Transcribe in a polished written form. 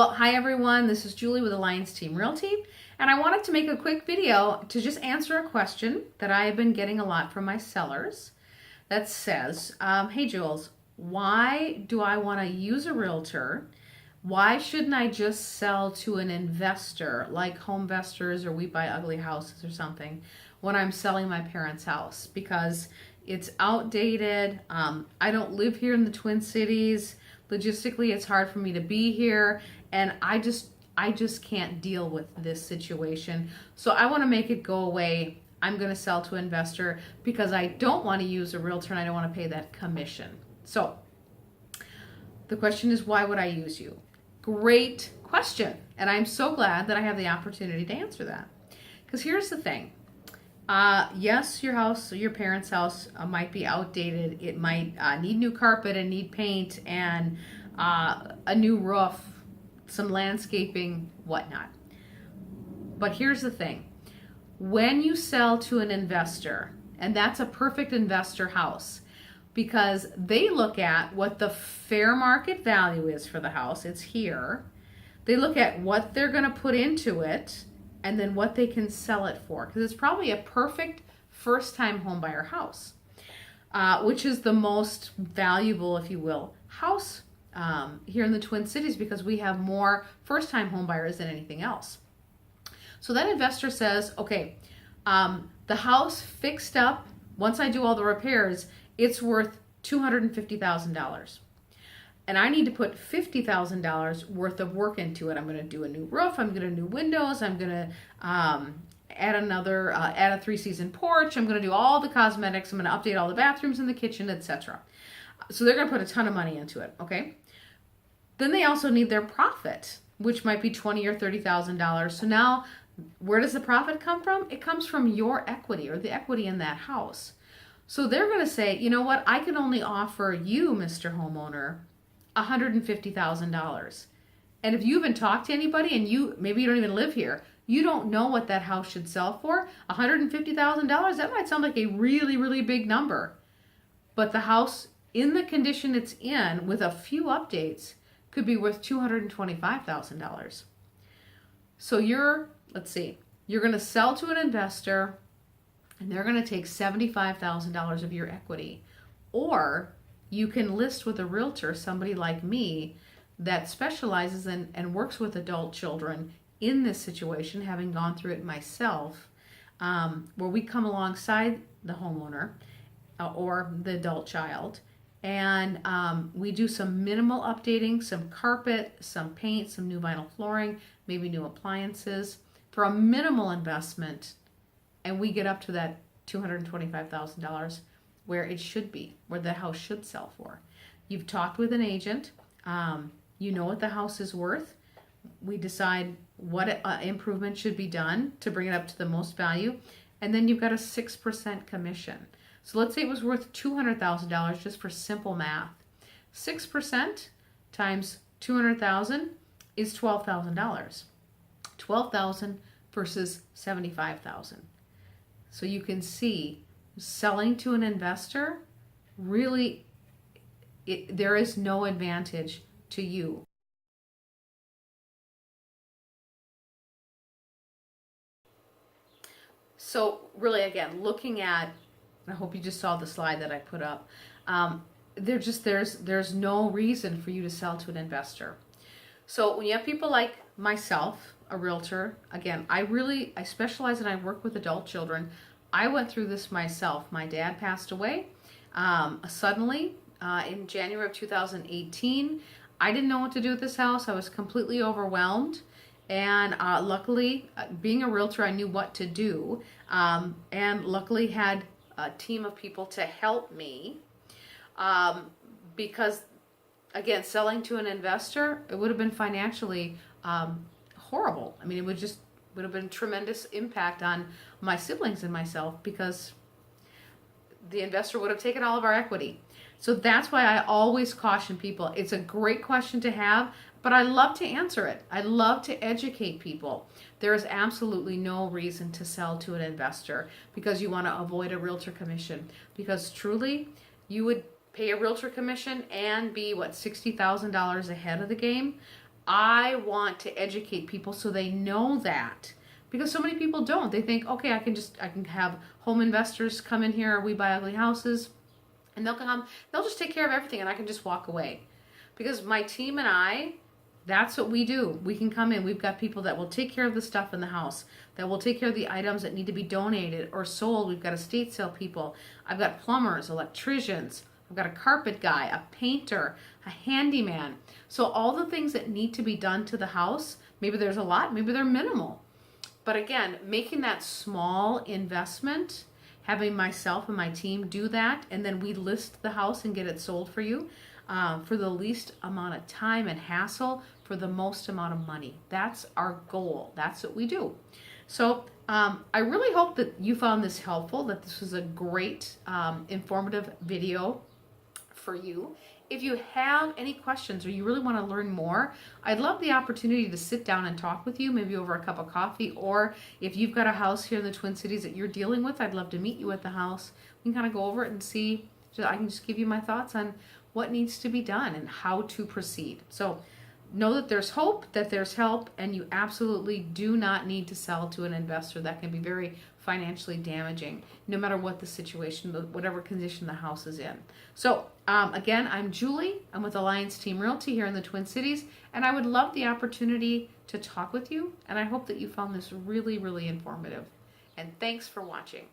Well, hi everyone, this is Julie with Alliance Team Realty, and I wanted to make a quick video to just answer a question that I have been getting a lot from my sellers that says, hey Jules, why do I want to use a realtor? Why shouldn't I just sell to an investor like Home Investors or We Buy Ugly Houses or something when I'm selling my parents' house? Because it's outdated. I don't live here in the Twin Cities. Logistically, it's hard for me to be here, and I just can't deal with this situation. So I want to make it go away. I'm going to sell to an investor because I don't want to use a realtor and I don't want to pay that commission. So the question is, why would I use you? Great question. And I'm so glad that I have the opportunity to answer that. Because here's the thing. Yes, your house, your parents' house might be outdated. It might need new carpet and need paint and a new roof, some landscaping, whatnot. But here's the thing. When you sell to an investor, and that's a perfect investor house, because they look at what the fair market value is for the house. It's here. They look at what they're going to put into it and then what they can sell it for, because it's probably a perfect first-time home buyer house, which is the most valuable, if you will, house here in the Twin Cities, because we have more first-time home buyers than anything else. So that investor says, okay, the house fixed up, once I do all the repairs, it's worth $250,000. And I need to put $50,000 worth of work into it. I'm going to do a new roof. I'm going to do new windows. I'm going to add a 3-season porch. I'm going to do all the cosmetics. I'm going to update all the bathrooms in the kitchen, etc. So they're going to put a ton of money into it. Okay. Then they also need their profit, which might be $20,000 or $30,000. So now, where does the profit come from? It comes from your equity or the equity in that house. So they're going to say, you know what? I can only offer you, Mr. Homeowner, $150,000. And if you haven't talked to anybody and maybe you don't even live here, you don't know what that house should sell for, $150,000, that might sound like a really, really big number. But the house, in the condition it's in, with a few updates, could be worth $225,000. So let's see, you're going to sell to an investor and they're going to take $75,000 of your equity. Or you can list with a realtor, somebody like me, that specializes in and works with adult children in this situation, having gone through it myself, where we come alongside the homeowner or the adult child, and we do some minimal updating, some carpet, some paint, some new vinyl flooring, maybe new appliances for a minimal investment, and we get up to that $225,000 where it should be, where the house should sell for. You've talked with an agent. You know what the house is worth. We decide what improvement should be done to bring it up to the most value. And then you've got a 6% commission. So let's say it was worth $200,000 just for simple math. 6% times $200,000 is $12,000. $12,000 versus $75,000. So you can see, selling to an investor, really, there is no advantage to you. So really, again, looking at, I hope you just saw the slide that I put up, there's no reason for you to sell to an investor. So when you have people like myself, a realtor, again, I specialize and I work with adult children. I went through this myself. My dad passed away suddenly in January of 2018. I didn't know what to do with this house. I was completely overwhelmed. And luckily, being a realtor, I knew what to do. And luckily had a team of people to help me. Because, again, selling to an investor, it would have been financially horrible. I mean, it would have been tremendous impact on my siblings and myself, because the investor would have taken all of our equity. So that's why I always caution people. It's a great question to have, but I love to answer it. I love to educate people. There is absolutely no reason to sell to an investor because you want to avoid a realtor commission. Because truly, you would pay a realtor commission and be, $60,000 ahead of the game. I want to educate people so they know that. Because so many people don't. They think, okay, I can have home investors come in here, or We Buy Ugly Houses, and they'll just take care of everything and I can just walk away. Because my team and I, that's what we do. We can come in. We've got people that will take care of the stuff in the house, that will take care of the items that need to be donated or sold. We've got estate sale people. I've got plumbers, electricians. I've got a carpet guy, a painter, a handyman. So all the things that need to be done to the house, maybe there's a lot, maybe they're minimal. But again, making that small investment, having myself and my team do that, and then we list the house and get it sold for you for the least amount of time and hassle for the most amount of money. That's our goal. That's what we do. So I really hope that you found this helpful, that this was a great informative video for you. If you have any questions or you really want to learn more, I'd love the opportunity to sit down and talk with you, maybe over a cup of coffee, or if you've got a house here in the Twin Cities that you're dealing with, I'd love to meet you at the house. We can kind of go over it and see, I can just give you my thoughts on what needs to be done and how to proceed. So know that there's hope, that there's help, and you absolutely do not need to sell to an investor. That can be very financially damaging, no matter what the situation, whatever condition the house is in. So again, I'm Julie. I'm with Alliance Team Realty here in the Twin Cities, and I would love the opportunity to talk with you, and I hope that you found this really, really informative. And thanks for watching.